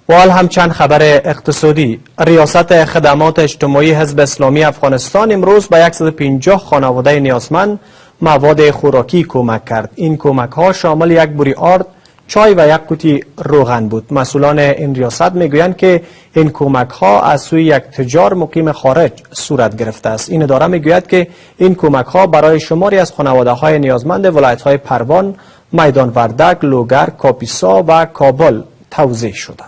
و حال هم چند خبر اقتصادی. ریاست خدمات اجتماعی حزب اسلامی افغانستان امروز به 150 خانواده نیازمند مواد خوراکی کمک کرد. این کمک ها شامل یک بوری آرد، چای و یک قوطی روغن بود. مسئولان این ریاست میگویند که این کمک ها از سوی یک تجار مقیم خارج صورت گرفته است. این اداره میگوید که این کمک ها برای شماری از خانواده های نیازمند ولایت های پروان، میدان وردک، لوگر، کاپیسا و کابل توزیع شده.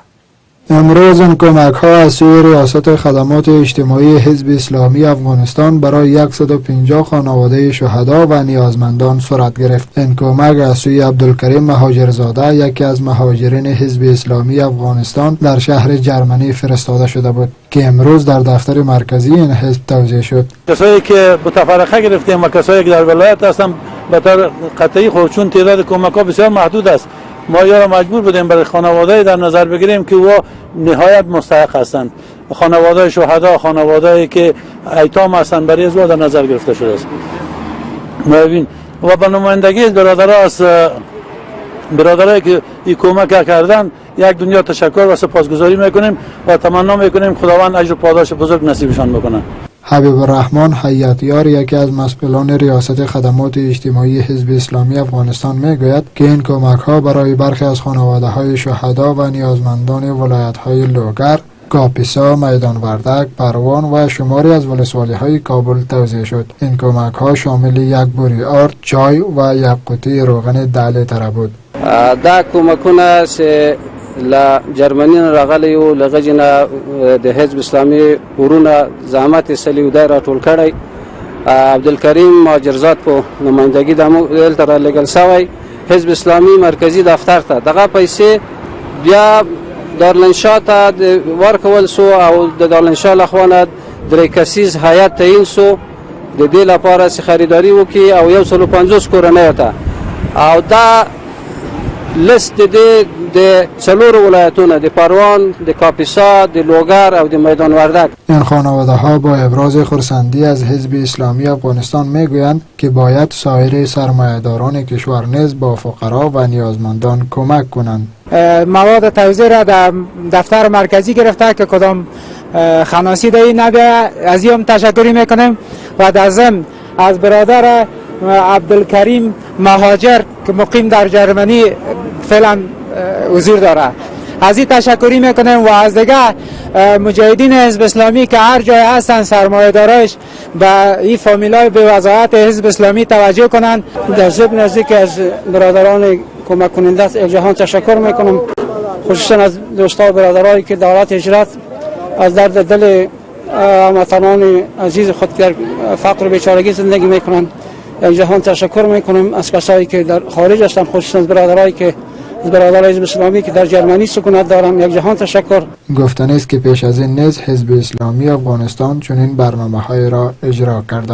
امروز این کمک ها از سوی ریاست خدمات اجتماعی حزب اسلامی افغانستان برای 150 خانواده شهدا و نیازمندان صورت گرفت. این کمک از سوی عبدالکریم مهاجرزاده، یکی از مهاجرین حزب اسلامی افغانستان، در شهر جرمنی فرستاده شده بود که امروز در دفتر مرکزی این حزب توزیع شد. کسایی که متفرقه گرفتیم و کسایی که در ولایت هستند به طور قطعی خود چون تعداد کمک ها بسیار محدود است، ما یا مجبور بودیم برای خانواده در نظر بگیریم که او نهایت مستحق هستند. خانواده شهدا، خانواده که ایتام هستند، برای از در نظر گرفته شده است. ببین و به نمایندگی برادرایی که این کمک کردن یک دنیا تشکر و سپاسگزاری میکنیم و تمنا میکنیم خداوند اجر و پاداش بزرگ نصیبشان بکنه. حبیب الرحمن حیاتیار، یکی از مسئولان ریاست خدمات اجتماعی حزب اسلامی افغانستان میگوید که این کمک ها برای برخی از خانواده های شهدا و نیازمندان ولایت های لوگر، کاپیسا، میدان وردک، پروان و شماری از ولسوالی های کابل توزیع شد. این کمک ها شامل یک بوری آرد، چای و یک قوطی روغن 10 لیتر بود. دا کمکونه لا جرمنی راغلی او لغجنه د حزب اسلامي ورونه زحمت سلیو دایره ټول کړی. عبدالکریم مهاجرزاد په نمائندګي دلته را لګل شوی حزب اسلامي مرکزی دفتر ته دغه پیسې بیا دارالانشا ته ورکول سو او د دارالانشا لخوانه درې کسیز هیئت تعیین سو د دې لپاره چې خریداري وکړي او 150 کورنۍ ته او دا لست د څلور ولایتونو د پروان، د کاپیسا، د لوگر او د میدان وردک. این خانواده ها با ابراز خرسندی از حزب اسلامی افغانستان میگویند که باید سایر سرمایه‌داران کشور نیز با فقرا و نیازمندان کمک کنند. مواد توزیع را در دفتر مرکزی گرفته که کدام خناسی دهی نبیه، از این تشکری میکنیم و در ضمن از برادر عبدالکریم مهاجر که مقیم در جرمنی فعلا حضور داره، از این تشکری میکنیم و از دیگه مجاهدین حزب اسلامی که هر جای هستن سرمایه‌داراش به این فامیلای به وضاحت حزب اسلامی توجه کنند. در ضمن نزدیک از برادران کمک کننده از جهان تشکر میکنم، خصوصا از دوستا و برادرایی که دولت هجرت از درد دل هموطنان عزیز خود در فقر و بیچارگی زندگی میکنند. یک جهان تشکر میکنم از کسایی که در خارج هستند، خصوصا از برادرایی که برادرای حزب اسلامی که در جرمنی سکونت دارم. یک جهان تشکر. گفتنی است که پیش از این نیز حزب اسلامی افغانستان چنین برنامه‌های را اجرا کرده.